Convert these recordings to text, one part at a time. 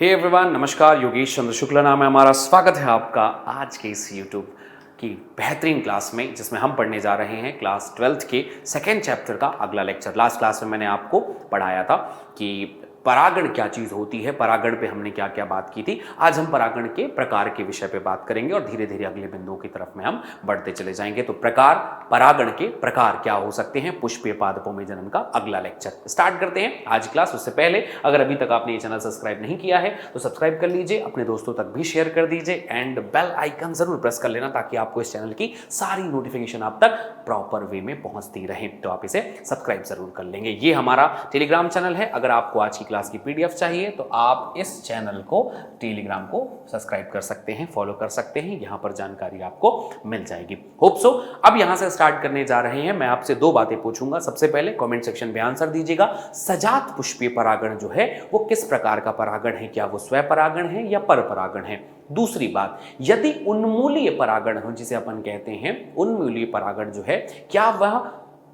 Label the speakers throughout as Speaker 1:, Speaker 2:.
Speaker 1: Hey everyone, नमस्कार। योगेश चंद्र शुक्ला नाम है हमारा। स्वागत है आपका आज के इस यूट्यूब की बेहतरीन क्लास में, जिसमें हम पढ़ने जा रहे हैं क्लास 12th के सेकेंड चैप्टर का अगला लेक्चर। लास्ट क्लास में मैंने आपको पढ़ाया था कि परागण क्या चीज़ होती है, परागण पे हमने क्या क्या बात की थी। आज हम परागण के प्रकार के विषय पे बात करेंगे और धीरे धीरे अगले बिंदुओं की तरफ में हम बढ़ते चले जाएंगे। तो परागण के प्रकार क्या हो सकते हैं, पुष्पीय पादपों में जन्म का अगला लेक्चर स्टार्ट करते हैं आज क्लास। उससे पहले अगर अभी तक आपने ये चैनल सब्सक्राइब नहीं किया है तो सब्सक्राइब कर लीजिए, अपने दोस्तों तक भी शेयर कर दीजिए एंड बेल आइकन जरूर प्रेस कर लेना ताकि आपको इस चैनल की सारी नोटिफिकेशन आप तक प्रॉपर वे में पहुंचती रहे। तो आप इसे सब्सक्राइब जरूर कर लेंगे। ये हमारा टेलीग्राम चैनल है। अगर आपको आज की क्लास की पीडीएफ चाहिए तो आप इस चैनल को, टेलीग्राम को सब्सक्राइब कर सकते हैं, फॉलो कर सकते हैं। यहां पर जानकारी आपको मिल जाएगी। Hope so. अब यहां से स्टार्ट करने जा रहे हैं। मैं आपसे दो बातें पूछूंगा। सबसे पहले कमेंट सेक्शन में आंसर दीजिएगा। सजात पुष्पीय परागण जो है वो किस प्रकार का परागण है, क्या वो स्वयं परागण है या पर परागण है। दूसरी बात, यदि उन्मूलीय परागण हो, जिसे अपन कहते हैं उन्मूलीय परागण जो है, क्या वह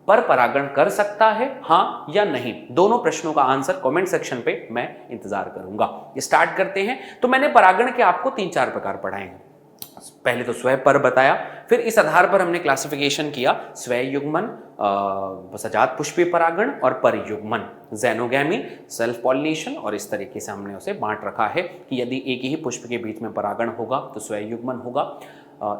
Speaker 1: पर परागण कर सकता है, हाँ या नहीं। दोनों प्रश्नों का आंसर कमेंट सेक्शन पे मैं इंतजार करूंगा। स्टार्ट करते हैं। तो मैंने परागण के आपको 3-4 प्रकार पढ़ाए हैं। पहले तो स्वयं पर बताया, फिर इस आधार पर हमने क्लासिफिकेशन किया स्वयं युग्मन, सजात पुष्पीय परागण और परयुग्मन, ज़ैनोगैमी, सेल्फ पॉलिनेशन, और इस तरीके से हमने उसे बांट रखा है कि यदि एक ही पुष्प के बीच में परागण होगा तो स्वयं युग्मन होगा,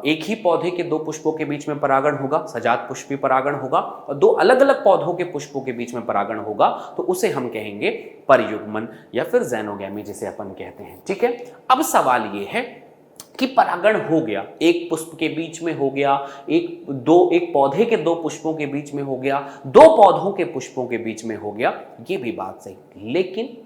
Speaker 1: एक ही पौधे के दो पुष्पों के बीच में परागण होगा सजात पुष्पीय परागण होगा, और दो अलग अलग पौधों के पुष्पों के बीच में परागण होगा तो उसे हम कहेंगे परयुग्मन या फिर ज़ैनोगैमी, जिसे अपन कहते हैं। ठीक है। अब सवाल ये है कि परागण हो गया, एक पुष्प के बीच में हो गया, एक पौधे के दो पुष्पों के बीच में हो गया, दो पौधों के पुष्पों के बीच में हो गया, ये भी बात सही। लेकिन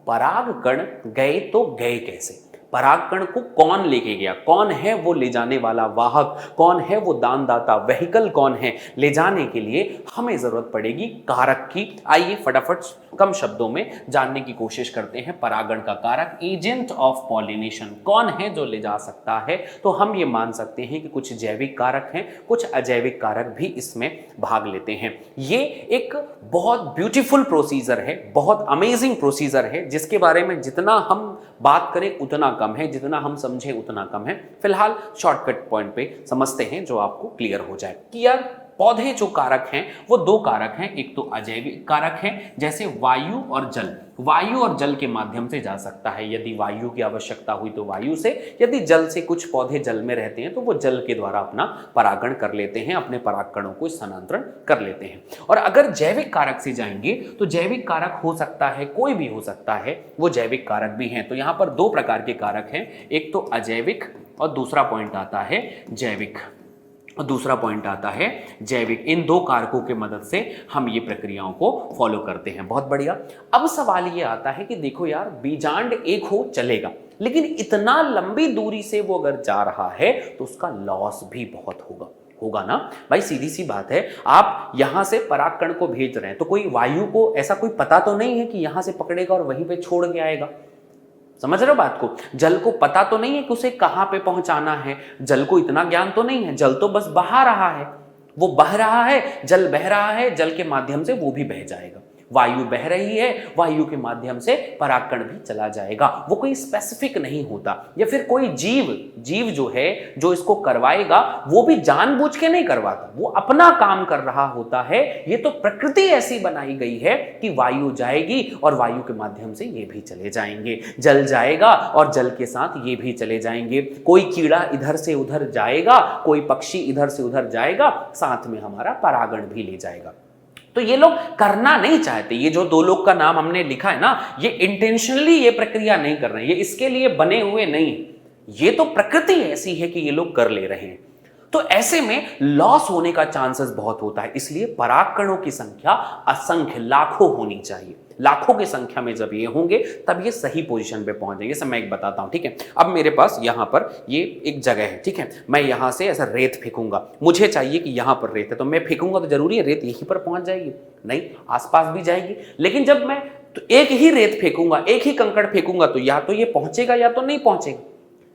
Speaker 1: परागकण गए तो गए कैसे? परागकण को कौन लेके गया? कौन है वो ले जाने वाला वाहक? कौन है वो दानदाता? व्हीकल कौन है ले जाने के लिए? हमें जरूरत पड़ेगी कारक की। आइए फटाफट कम शब्दों में जानने की कोशिश करते हैं। परागण का कारक, एजेंट ऑफ पॉलिनेशन, कौन है जो ले जा सकता है? तो हम ये मान सकते हैं कि कुछ जैविक कारक हैं, कुछ अजैविक कारक भी इसमें भाग लेते हैं। ये एक बहुत ब्यूटीफुल प्रोसीजर है, बहुत अमेजिंग प्रोसीजर है, जिसके बारे में जितना हम बात करें उतना कम है, जितना हम समझें उतना कम है। फिलहाल शॉर्टकट पॉइंट पे समझते हैं जो आपको क्लियर हो जाए कि यार पौधे जो कारक हैं वो दो कारक हैं। एक तो अजैविक कारक है, जैसे वायु और जल। वायु और जल के माध्यम से जा सकता है। यदि वायु की आवश्यकता हुई तो वायु से, यदि जल से, कुछ पौधे जल में रहते हैं तो वो जल के द्वारा अपना परागण कर लेते हैं, अपने परागकणों को स्थानांतरण कर लेते हैं। और अगर जैविक कारक से जाएंगे तो जैविक कारक हो सकता है, कोई भी हो सकता है, वो जैविक कारक भी हैं। तो यहां पर दो प्रकार के कारक हैं, एक तो अजैविक और दूसरा पॉइंट आता है जैविक। जैविक। इन दो कारकों के मदद से हम ये प्रक्रियाओं को फॉलो करते हैं। बहुत बढ़िया। अब सवाल ये आता है कि देखो यार, बीजांड एक हो चलेगा, लेकिन इतना लंबी दूरी से वो अगर जा रहा है तो उसका लॉस भी बहुत होगा ना भाई। सीधी सी बात है, आप यहां से परागकण को भेज रहे हैं तो कोई वायु को ऐसा कोई पता तो नहीं है कि यहां से पकड़ेगा और वहीं पे छोड़ के आएगा। समझ रहे हो बात को? जल को पता तो नहीं है कि उसे कहां पे पहुंचाना है, जल को इतना ज्ञान तो नहीं है। जल तो बस बहा रहा है, वो बह रहा है, जल बह रहा है, जल के माध्यम से वो भी बह जाएगा। वायु बह रही है, वायु के माध्यम से परागकण भी चला जाएगा। वो कोई स्पेसिफिक नहीं होता। या फिर कोई जीव जो है, जो इसको करवाएगा, वो भी जानबूझ के नहीं करवाता, वो अपना काम कर रहा होता है। ये तो प्रकृति ऐसी बनाई गई है कि वायु जाएगी और वायु के माध्यम से ये भी चले जाएंगे, जल जाएगा और जल के साथ ये भी चले जाएंगे। कोई कीड़ा इधर से उधर जाएगा, कोई पक्षी इधर से उधर जाएगा, साथ में हमारा परागण भी ले जाएगा। तो ये लोग करना नहीं चाहते। ये जो दो लोग का नाम हमने लिखा है ना, ये इंटेंशनली ये प्रक्रिया नहीं कर रहे हैं, ये इसके लिए बने हुए नहीं। ये तो प्रकृति ऐसी है कि ये लोग कर ले रहे हैं। तो ऐसे में लॉस होने का चांसेस बहुत होता है। इसलिए परागकणों की संख्या असंख्य, लाखों होनी चाहिए। लाखों की संख्या में जब ये होंगे तब ये सही पोजीशन पे पहुंच जाएंगे। सब मैं एक बताता हूं, ठीक है। अब मेरे पास यहां पर ये एक जगह है, ठीक है। मैं यहां से ऐसा रेत फेंकूंगा, मुझे चाहिए कि यहां पर रेत है, तो मैं फेंकूंगा तो जरूरी है रेत यहीं पर पहुंच जाएगी? नहीं, आसपास भी जाएगी। लेकिन जब मैं तो एक ही रेत फेंकूंगा, एक ही कंकड़ फेंकूंगा, तो या तो ये पहुंचेगा या तो नहीं पहुंचेगा।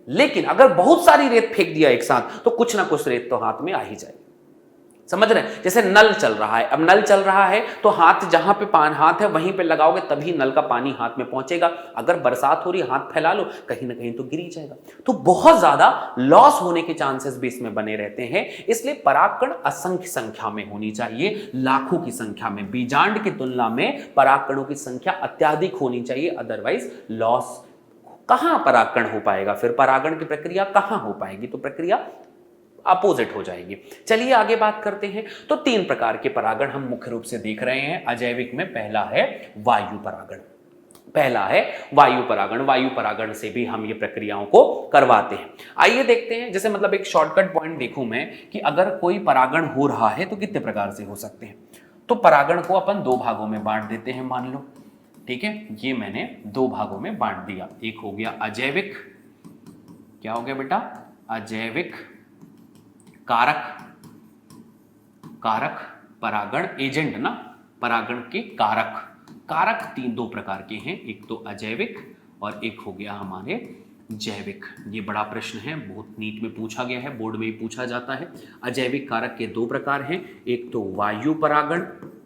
Speaker 1: लेकिन अगर बहुत सारी रेत फेंक दिया एक साथ तो कुछ ना कुछ रेत तो हाथ में आ ही जाएगी। समझ रहे हैं? जैसे नल चल रहा है, अब नल चल रहा है तो हाथ जहां पे हाथ है वहीं पे लगाओगे तभी नल का पानी हाथ में पहुंचेगा। अगर बरसात हो रही है, हाथ फैला लो, कहीं ना कहीं तो गिर ही जाएगा। तो बहुत ज्यादा लॉस होने के चांसेस भी इसमें बने रहते हैं। इसलिए परागकण असंख्य संख्या में होनी चाहिए, लाखों की संख्या में। बीजांड की तुलना में परागकणों की संख्या अत्यधिक होनी चाहिए, अदरवाइज लॉस। कहां परागकण हो पाएगा, फिर परागण की प्रक्रिया कहां हो पाएगी? तो प्रक्रिया अपोजिट हो जाएगी। चलिए आगे बात करते हैं। तो 3 प्रकार के परागण हम मुख्य रूप से देख रहे हैं अजैविक में। पहला है वायु परागण, पहला है वायु परागण। वायु परागण से भी हम ये प्रक्रियाओं को करवाते हैं। आइए देखते हैं, जैसे मतलब एक शॉर्टकट पॉइंट देखूं मैं कि अगर कोई परागण हो रहा है तो कितने प्रकार से हो सकते हैं। तो परागण को अपन 2 भागों में बांट देते हैं, मान लो, ठीक है। ये मैंने 2 भागों में बांट दिया। एक हो गया अजैविक, क्या हो गया बेटा? अजैविक कारक, कारक परागण एजेंट ना, परागण के कारक। कारक 2 प्रकार के हैं, एक तो अजैविक और एक हो गया हमारे जैविक। ये बड़ा प्रश्न है, बहुत नीट में पूछा गया है, बोर्ड में भी पूछा जाता है। अजैविक कारक के 2 प्रकार हैं, एक तो वायु परागण,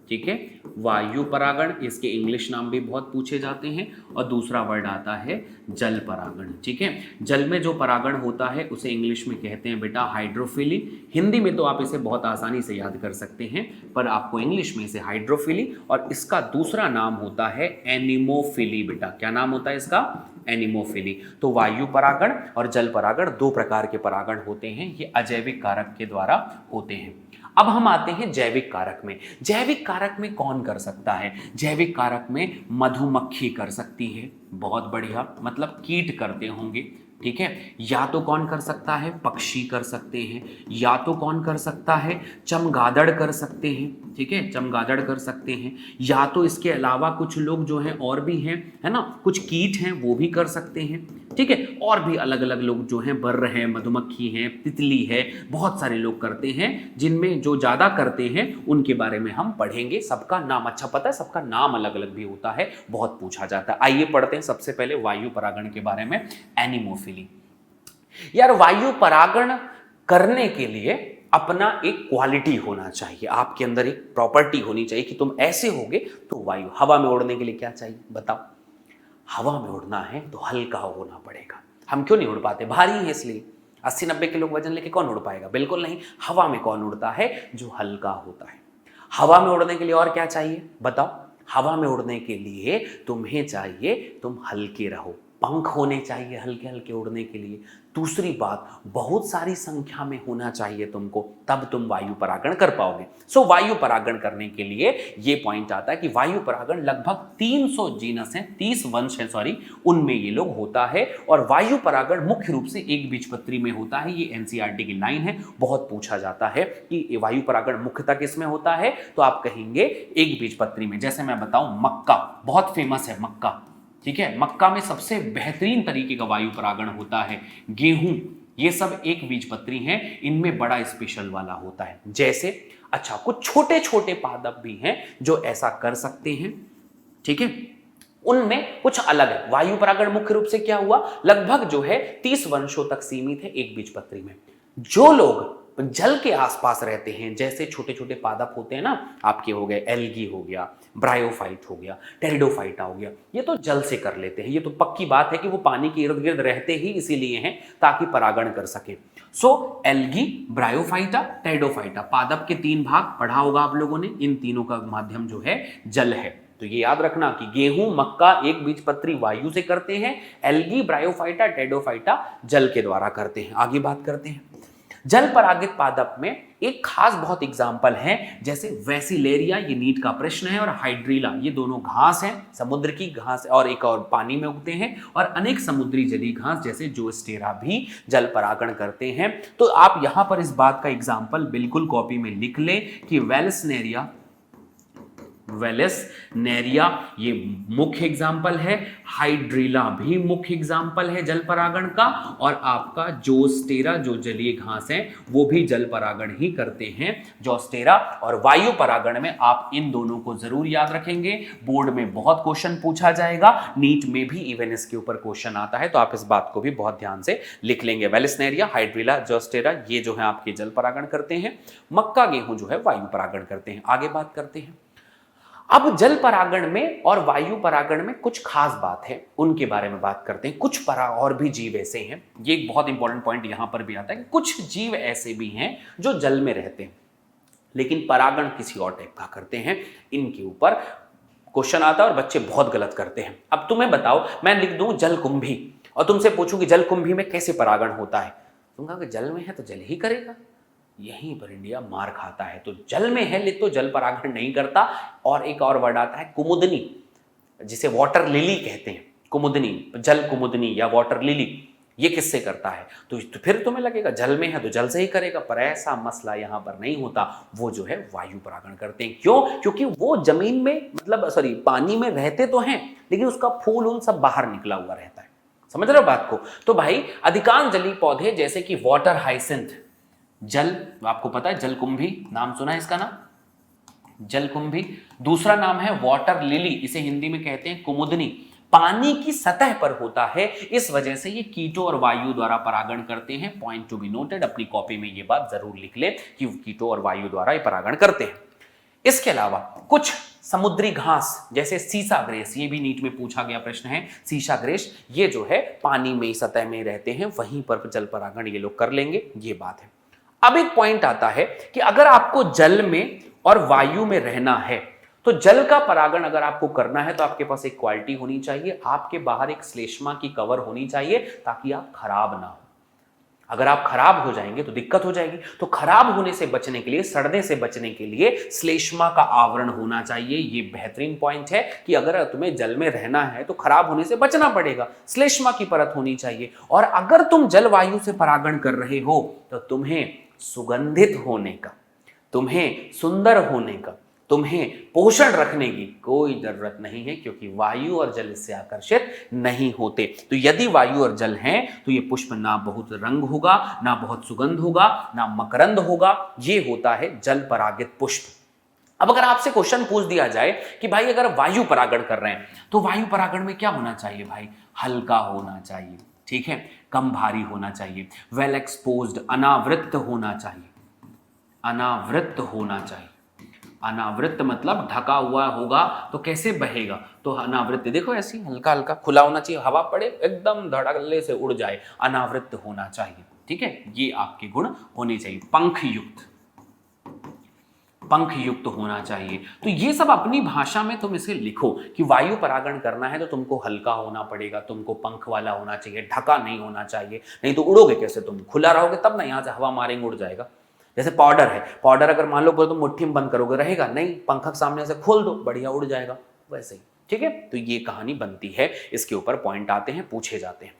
Speaker 1: ठीक है, वायु परागण, इसके इंग्लिश नाम भी बहुत पूछे जाते हैं। और दूसरा वर्ड आता है जल परागण, ठीक है। जल में जो परागण होता है उसे इंग्लिश में कहते हैं बेटा हाइड्रोफिली। हिंदी में तो आप इसे बहुत आसानी से याद कर सकते हैं, पर आपको इंग्लिश में इसे हाइड्रोफिली, और इसका दूसरा नाम होता है एनिमोफिली। बेटा क्या नाम होता है इसका? एनिमोफिली। तो वायु परागण और जल परागण 2 प्रकार के परागण होते हैं, ये अजैविक कारक के द्वारा होते हैं। अब हम आते हैं जैविक कारक में। जैविक कारक में कौन कर सकता है? जैविक कारक में मधुमक्खी कर सकती है, बहुत बढ़िया, मतलब कीट करते होंगे, ठीक है। या तो कौन कर सकता है? पक्षी कर सकते हैं। या तो कौन कर सकता है? चमगादड़ कर सकते हैं, ठीक है, चमगादड़ कर सकते हैं। या तो इसके अलावा कुछ लोग जो हैं और भी हैं, है ना, कुछ कीट हैं वो भी कर सकते हैं, ठीक है। और भी अलग अलग लोग जो हैं, बर्र है, मधुमक्खी है, तितली है, बहुत सारे लोग करते हैं। जिनमें जो ज़्यादा करते हैं उनके बारे में हम पढ़ेंगे। सबका नाम अच्छा पता है, सबका नाम अलग अलग भी होता है, बहुत पूछा जाता है। आइए पढ़ते हैं सबसे पहले वायु परागण के बारे में, एनिमोफिली। यार वायु परागण करने के लिए अपना एक क्वालिटी होना चाहिए, आपके अंदर एक प्रॉपर्टी होनी चाहिए कि तुम ऐसे होगे तो वायु। हवा में उड़ने के लिए क्या चाहिए बताओ? हवा में उड़ना है तो हल्का होना पड़ेगा। हम क्यों नहीं उड़ पाते? भारी है इसलिए। 80-90 किलो वजन लेके कौन उड़ पाएगा? बिल्कुल नहीं। हवा में कौन उड़ता है? जो हल्का होता है। हवा में उड़ने के लिए और क्या चाहिए बताओ? हवा में उड़ने के लिए तुम्हें चाहिए तुम हल्के रहो, पंख होने चाहिए हल्के हल्के उड़ने के लिए। दूसरी बात, बहुत सारी संख्या में होना चाहिए तुमको, तब तुम वायु परागण कर पाओगे। सो वायु परागण करने के लिए ये पॉइंट आता है कि वायु परागण लगभग 300 जीनस हैं, 30 वंश हैं सॉरी, उनमें ये लोग होता है। और वायु परागण मुख्य रूप से एक बीजपत्री में होता है। ये एनसीईआरटी की लाइन है, बहुत पूछा जाता है कि वायु परागण मुख्यतः किसमें होता है, तो आप कहेंगे एक बीजपत्री में। जैसे मैं बताऊं, मक्का बहुत फेमस है, मक्का, ठीक है, मक्का में सबसे बेहतरीन तरीके का वायु परागण होता है। गेहूं, ये सब एक बीजपत्री हैं, इनमें बड़ा स्पेशल वाला होता है। जैसे अच्छा, कुछ छोटे छोटे पादप भी हैं जो ऐसा कर सकते हैं, ठीक है, उनमें कुछ अलग है। वायु परागण मुख्य रूप से क्या हुआ, लगभग जो है 30 वंशों तक सीमित है एक बीजपत्री में। जो लोग जल के आसपास रहते हैं, जैसे छोटे छोटे पादप होते हैं ना, आपके हो गए एल्गी हो गया, ब्रायोफाइट हो गया, टेरिडोफाइटा हो गया, ये तो जल से कर लेते हैं। ये तो पक्की बात है कि वो पानी के इर्द गिर्द रहते ही इसीलिए हैं ताकि परागण कर सके। सो एल्गी, ब्रायोफाइटा, टेरिडोफाइटा, पादप के 3 भाग पढ़ा होगा आप लोगों ने। इन तीनों का माध्यम जो है जल है। तो ये याद रखना कि गेहूं, मक्का एक बीजपत्री वायु से करते हैं, एल्गी, ब्रायोफाइटा, टेरिडोफाइटा जल के द्वारा करते हैं। आगे बात करते हैं जल परागित पादप में एक खास बहुत एग्जाम्पल है, जैसे वेसिलेरिया, ये नीट का प्रश्न है, और हाइड्रीला, ये दोनों घास हैं, समुद्र की घास, और एक और पानी में उगते हैं। और अनेक समुद्री जलीय घास जैसे जोस्टेरा भी जल परागण करते हैं। तो आप यहां पर इस बात का एग्जाम्पल बिल्कुल कॉपी में लिख लें कि वेलस्नेरिया, वेलेसनेरिया ये मुख्य एग्जाम्पल है, हाइड्रिला भी मुख्य एग्जाम्पल है जल परागण का, और आपका जोस्टेरा जो जलीय घास है वो भी जल परागण ही करते हैं, जोस्टेरा। और वायु परागण में आप इन दोनों को जरूर याद रखेंगे, बोर्ड में बहुत क्वेश्चन पूछा जाएगा, नीट में भी इवन इसके ऊपर क्वेश्चन आता है, तो आप इस बात को भी बहुत ध्यान से लिख लेंगे। वेलेसनेरिया, हाइड्रिला, जोस्टेरा ये जो है आपके जल परागण करते हैं, मक्का गेहूं जो है वायु परागण करते हैं। आगे बात करते हैं, अब जल परागण में और वायु परागण में कुछ खास बात है, उनके बारे में बात करते हैं। कुछ और भी जीव ऐसे हैं, ये एक बहुत इंपॉर्टेंट पॉइंट यहां पर भी आता है कि कुछ जीव ऐसे भी हैं जो जल में रहते हैं लेकिन परागण किसी और टाइप का करते हैं। इनके ऊपर क्वेश्चन आता है और बच्चे बहुत गलत करते हैं। अब तुम्हें बताओ, मैं लिख दूं जलकुंभी और तुमसे पूछूं कि जलकुंभी में कैसे परागण होता है, तुम कहोगे जल में है तो जल ही करेगा। यहीं पर इंडिया मार खाता है। तो जल में है तो जल परागण नहीं करता। और एक और वर्ड आता है कुमुदनी, जिसे वाटर लिली कहते हैं, कुमुदनी, जल कुमुदनी या वाटर लिली, ये किससे करता है? तो फिर तुम्हें लगेगा जल में है तो जल से ही करेगा, पर ऐसा मसला यहां पर नहीं होता। वो जो है वायु परागण करते हैं। क्यों? क्योंकि वो जमीन में मतलब पानी में रहते तो हैं लेकिन उसका फूल उन सब बाहर निकला हुआ रहता है। समझ रहे हो बात को? तो भाई अधिकांश जलीय पौधे जैसे कि वाटर हाइसिंथ, जल, आपको पता है जलकुंभी, नाम सुना है इसका नाम, जलकुंभी। दूसरा नाम है वाटर लिली, इसे हिंदी में कहते हैं कुमुदनी, पानी की सतह पर होता है, इस वजह से ये कीटों और वायु द्वारा परागण करते हैं। पॉइंट टू बी नोटेड, अपनी कॉपी में ये बात जरूर लिख ले कि कीटों और वायु द्वारा ये परागण करते हैं। इसके अलावा कुछ समुद्री घास जैसे सीसा ग्रेस, ये भी नीट में पूछा गया प्रश्न है, सीसा ग्रेस, ये जो है पानी में सतह में रहते हैं, वहीं पर जल परागण ये लोग कर लेंगे, ये बात है। अब एक पॉइंट आता है कि अगर आपको जल में और वायु में रहना है तो जल का परागण अगर आपको करना है तो आपके पास एक क्वालिटी होनी चाहिए, आपके बाहर एक श्लेष्मा की कवर होनी चाहिए ताकि आप खराब ना हो। अगर आप खराब हो जाएंगे तो दिक्कत हो जाएगी। तो खराब होने से बचने के लिए, सड़ने से बचने के लिए श्लेष्मा का आवरण होना चाहिए। ये बेहतरीन पॉइंट है कि अगर तुम्हें जल में रहना है तो खराब होने से बचना पड़ेगा, श्लेष्मा की परत होनी चाहिए। और अगर तुम जलवायु से परागण कर रहे हो तो तुम्हें सुगंधित होने का, तुम्हें सुंदर होने का, तुम्हें पोषण रखने की कोई जरूरत नहीं है, क्योंकि वायु और जल इससे आकर्षित नहीं होते। तो यदि वायु और जल हैं तो ये पुष्प ना बहुत रंग होगा, ना बहुत सुगंध होगा, ना मकरंद होगा, ये होता है जल परागित पुष्प। अब अगर आपसे क्वेश्चन पूछ दिया जाए कि भाई अगर वायु परागण कर रहे हैं तो वायु परागण में क्या होना चाहिए? भाई हल्का होना चाहिए, ठीक है, कम भारी होना चाहिए, वेल एक्सपोज्ड, अनावृत होना चाहिए, अनावृत होना चाहिए। अनावृत मतलब ढका हुआ होगा तो कैसे बहेगा? तो अनावृत देखो ऐसी हल्का हल्का खुला होना चाहिए, हवा पड़े एकदम धड़ल्ले से उड़ जाए, अनावृत होना चाहिए, ठीक है, ये आपके गुण होने चाहिए। पंख युक्त, पंख युक्त होना चाहिए। तो ये सब अपनी भाषा में तुम इसे लिखो कि वायु परागण करना है तो तुमको हल्का होना पड़ेगा, तुमको पंख वाला होना चाहिए, ढका नहीं होना चाहिए, नहीं तो उड़ोगे कैसे? तुम खुला रहोगे तब ना, यहां से हवा मारेंगे उड़ जाएगा। जैसे पाउडर है, पाउडर अगर मान लो तुम मुट्ठी में बंद करोगे रहेगा नहीं, पंखा सामने से खोल दो बढ़िया उड़ जाएगा, वैसे ही, ठीक है। तो ये कहानी बनती है, इसके ऊपर पॉइंट आते हैं, पूछे जाते हैं।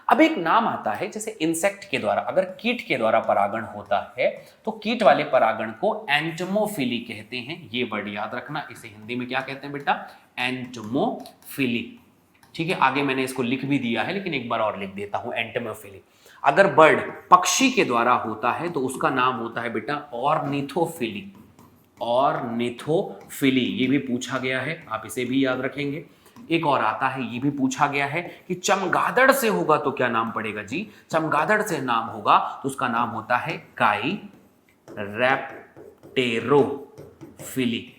Speaker 1: अब एक नाम आता है, जैसे इंसेक्ट के द्वारा, अगर कीट के द्वारा परागण होता है तो कीट वाले परागण को एंटमोफिली कहते हैं। ये वर्ड याद रखना, इसे हिंदी में क्या कहते हैं बेटा? एंटमोफिली, ठीक है। आगे मैंने इसको लिख भी दिया है लेकिन एक बार और लिख देता हूं, एंटमोफिली। अगर बर्ड पक्षी के द्वारा होता है तो उसका नाम होता है बेटा ऑर्निथोफिली, ऑर्निथोफिली। ये भी पूछा गया है, आप इसे भी याद रखेंगे। एक और आता है, ये भी पूछा गया है कि चमगादड़ से होगा तो क्या नाम पड़ेगा जी? चमगादड़ से नाम होगा तो उसका नाम होता है काइरेप्टेरोफिली,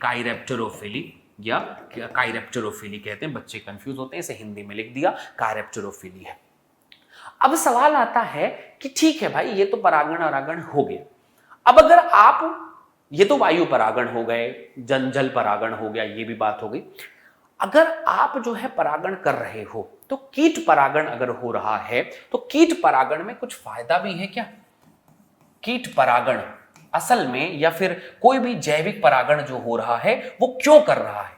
Speaker 1: काइरेप्टेरोफिली या काइरेप्टेरोफिली कहते हैं, बच्चे कंफ्यूज होते हैं, इसे हिंदी में लिख दिया, काइरेप्टेरोफिली है। अब सवाल आता है कि ठीक है भाई, ये तो परागण अरागण हो गया। अब अगर आप, ये तो वायु परागण हो गए, जल परागण हो गया, ये भी बात हो गई। अगर आप जो है परागण कर रहे हो तो कीट परागण अगर हो रहा है तो कीट परागण में कुछ फायदा भी है क्या? कीट परागण असल में, या फिर कोई भी जैविक परागण जो हो रहा है वो क्यों कर रहा है?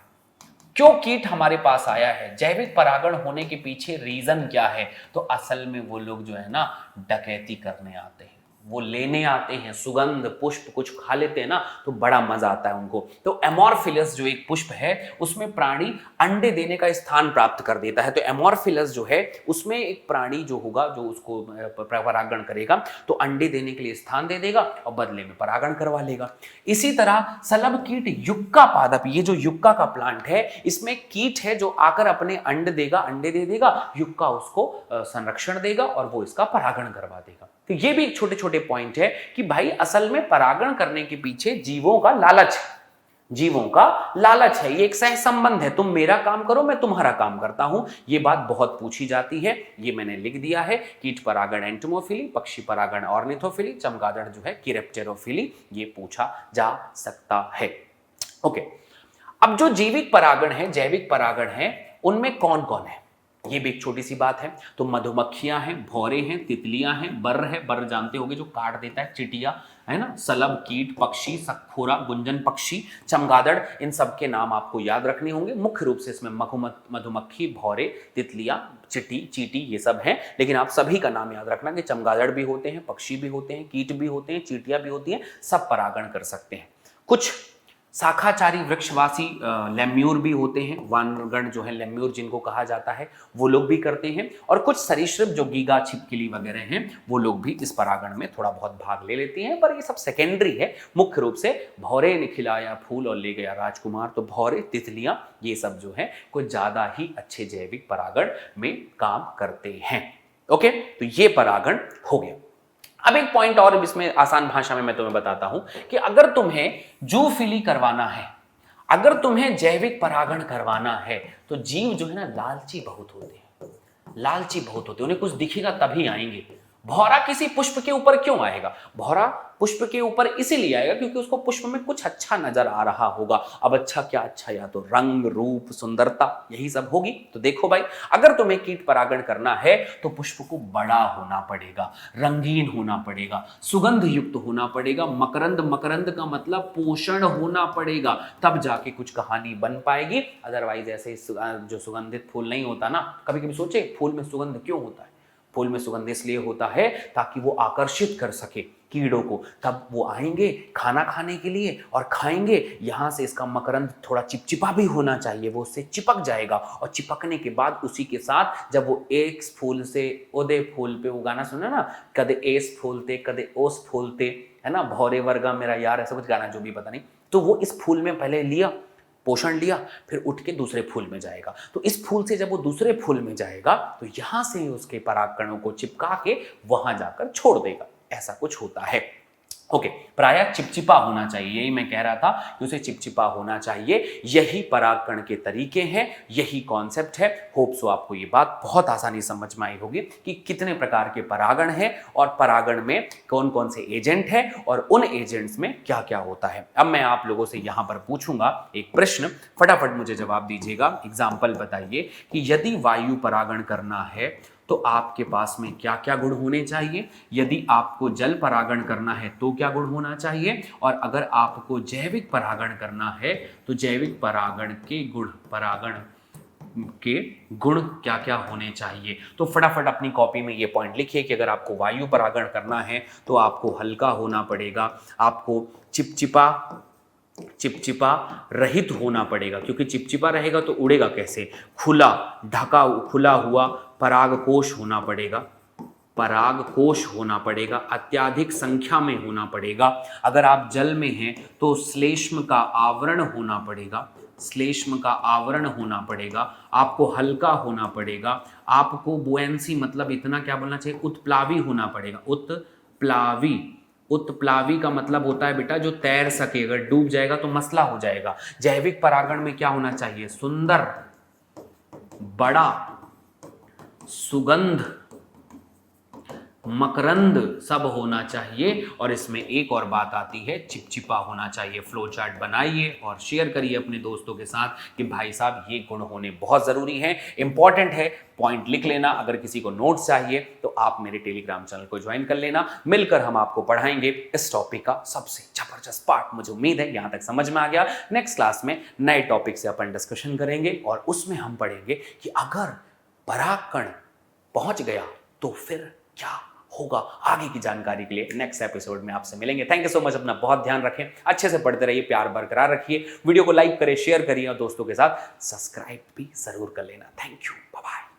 Speaker 1: क्यों कीट हमारे पास आया है? जैविक परागण होने के पीछे रीजन क्या है? तो असल में वो लोग जो है ना डकैती करने आते हैं, वो लेने आते हैं सुगंध पुष्प, कुछ खा लेते हैं ना तो बड़ा मजा आता है उनको। तो एमोरफिलस जो एक पुष्प है उसमें प्राणी अंडे देने का स्थान प्राप्त कर देता है। तो एमोरफिलस जो है उसमें एक प्राणी जो होगा जो उसको परागण करेगा तो अंडे देने के लिए स्थान दे देगा और बदले में परागण करवा लेगा। इसी तरह सलभ कीट युक्का पादप, ये जो युक्का का प्लांट है इसमें कीट है जो आकर अपने अंडे देगा, अंडे दे देगा, युक्का उसको संरक्षण देगा और वो इसका परागण करवा देगा। तो ये भी एक छोटे छोटे पॉइंट है कि भाई असल में परागण करने के पीछे जीवों का लालच है, जीवों का लालच है। ये एक सह संबंध है, तुम मेरा काम करो मैं तुम्हारा काम करता हूं। ये बात बहुत पूछी जाती है, ये मैंने लिख दिया है। कीट परागण एंटोमोफिली, पक्षी परागण ऑर्निथोफिली, चमगादड़ जो है किरेप्टेरोफिली, ये पूछा जा सकता है। ओके, अब जो जैविक परागण है, जैविक परागण है, उनमें कौन कौन है ये भी एक छोटी सी बात है। तो मधुमक्खियां हैं, भौरे हैं, तितलियां हैं, बर्र है, बर्र जानते होंगे जो काट देता है, चिटिया है ना, सलभ कीट, पक्षी, सखोरा, गुंजन पक्षी, चमगादड़, इन सब के नाम आपको याद रखने होंगे। मुख्य रूप से इसमें मधुमक्खी, भौरे, तितलियां, चीटी ये सब हैं, लेकिन आप सभी का नाम याद रखना कि चमगादड़ भी होते हैं, पक्षी भी होते हैं, कीट भी होते हैं, चीटियां भी होती हैं, सब परागण कर सकते हैं। कुछ शाखाचारी वृक्षवासी लेम्यूर भी होते हैं, वानरगण जो है लेम्यूर जिनको कहा जाता है, वो लोग भी करते हैं। और कुछ सरीसृप जो गीगा, छिपकली वगैरह हैं वो लोग भी इस परागण में थोड़ा बहुत भाग ले लेते हैं, पर ये सब सेकेंडरी है। मुख्य रूप से भौरे ने खिलाया फूल और ले गया राजकुमार, तो भौरे, तितलियां, ये सब जो है कुछ ज्यादा ही अच्छे जैविक परागण में काम करते हैं। ओके, तो ये परागण हो गया। अब एक पॉइंट और इसमें आसान भाषा में मैं तुम्हें बताता हूं कि अगर तुम्हें जूफिली करवाना है, अगर तुम्हें जैविक परागण करवाना है, तो जीव जो है ना लालची बहुत होते हैं, लालची बहुत होते हैं, उन्हें कुछ दिखेगा तभी आएंगे। भौरा किसी पुष्प के ऊपर क्यों आएगा? भौरा पुष्प के ऊपर इसीलिए आएगा क्योंकि उसको पुष्प में कुछ अच्छा नजर आ रहा होगा। अब अच्छा क्या अच्छा, या तो रंग, रूप, सुंदरता, यही सब होगी। तो देखो भाई, अगर तुम्हें कीट परागण करना है तो पुष्प को बड़ा होना पड़ेगा, रंगीन होना पड़ेगा, सुगंध युक्त होना पड़ेगा, मकरंद, मकरंद का मतलब पोषण होना पड़ेगा, तब जाके कुछ कहानी बन पाएगी। अदरवाइज ऐसे जो सुगंधित फूल नहीं होता ना, कभी कभी सोचे फूल में सुगंध क्यों होता है? फूल में सुगंध इसलिए होता है ताकि वो आकर्षित कर सके कीड़ों को, तब वो आएंगे खाना खाने के लिए और खाएंगे। यहां से इसका मकरंद थोड़ा चिपचिपा भी होना चाहिए, वो उससे चिपक जाएगा और चिपकने के बाद उसी के साथ जब वो एक फूल से ओदे फूल पे, वो गाना सुना ना, कदे एस फूलते कदे ओस फूलते, है ना, भौरे वर्गा मेरा यार, ऐसा कुछ गाना, जो भी पता नहीं। तो वो इस फूल में पहले लिया, पोषण लिया, फिर उठ के दूसरे फूल में जाएगा। तो इस फूल से जब वो दूसरे फूल में जाएगा तो यहां से उसके परागकणों को चिपका के वहां जाकर छोड़ देगा, ऐसा कुछ होता है। ओके, प्रायः चिपचिपा होना चाहिए, यही मैं कह रहा था कि उसे चिपचिपा होना चाहिए। यही परागकण के तरीके हैं, यही कॉन्सेप्ट है। होप सो आपको ये बात बहुत आसानी समझ में आई होगी कि कितने प्रकार के परागण हैं और परागण में कौन कौन से एजेंट हैं और उन एजेंट्स में क्या क्या होता है। अब मैं आप लोगों से यहां पर पूछूंगा एक प्रश्न, फटाफट मुझे जवाब दीजिएगा। एग्जाम्पल बताइए कि यदि वायु परागण करना है तो आपके पास में क्या क्या गुण होने चाहिए, यदि आपको जल परागण करना है तो क्या गुण होना चाहिए, और अगर आपको जैविक परागण करना है तो जैविक परागण के गुण क्या क्या होने चाहिए। तो फटाफट अपनी कॉपी में ये पॉइंट लिखिए कि अगर आपको वायु परागण करना है तो आपको हल्का होना पड़ेगा, आपको चिपचिपा रहित होना पड़ेगा, क्योंकि चिपचिपा रहेगा तो उड़ेगा कैसे, खुला हुआ परागकोश होना पड़ेगा, परागकोश होना पड़ेगा, अत्यधिक संख्या में होना पड़ेगा। अगर आप जल में हैं तो श्लेष्म का आवरण होना पड़ेगा, श्लेष्म का आवरण होना पड़ेगा, आपको हल्का होना पड़ेगा, आपको बुएंसी मतलब इतना क्या बोलना चाहिए, उत्प्लावी होना पड़ेगा, उत्प्लावी का मतलब होता है बेटा जो तैर सके, अगर डूब जाएगा तो मसला हो जाएगा। जैविक परागण में क्या होना चाहिए, सुंदर, बड़ा, सुगंध, मकरंद सब होना चाहिए। और इसमें एक और बात आती है, चिपचिपा होना चाहिए। फ्लो चार्ट बनाइए और शेयर करिए अपने दोस्तों के साथ कि भाई साहब ये गुण होने बहुत जरूरी है, इंपॉर्टेंट है, पॉइंट लिख लेना। अगर किसी को नोट्स चाहिए तो आप मेरे टेलीग्राम चैनल को ज्वाइन कर लेना, मिलकर हम आपको पढ़ाएंगे इस टॉपिक का सबसे जबरदस्त पार्ट। मुझे उम्मीद है यहां तक समझ में आ गया। नेक्स्ट क्लास में नए टॉपिक से अपन डिस्कशन करेंगे और उसमें हम पढ़ेंगे कि अगर परागकण पहुंच गया तो फिर क्या होगा आगे की जानकारी के लिए नेक्स्ट एपिसोड में आपसे मिलेंगे। थैंक यू सो मच, अपना बहुत ध्यान रखें, अच्छे से पढ़ते रहिए, प्यार बरकरार रखिए, वीडियो को लाइक करें, शेयर करिए और दोस्तों के साथ सब्सक्राइब भी जरूर कर लेना। Thank you, bye bye.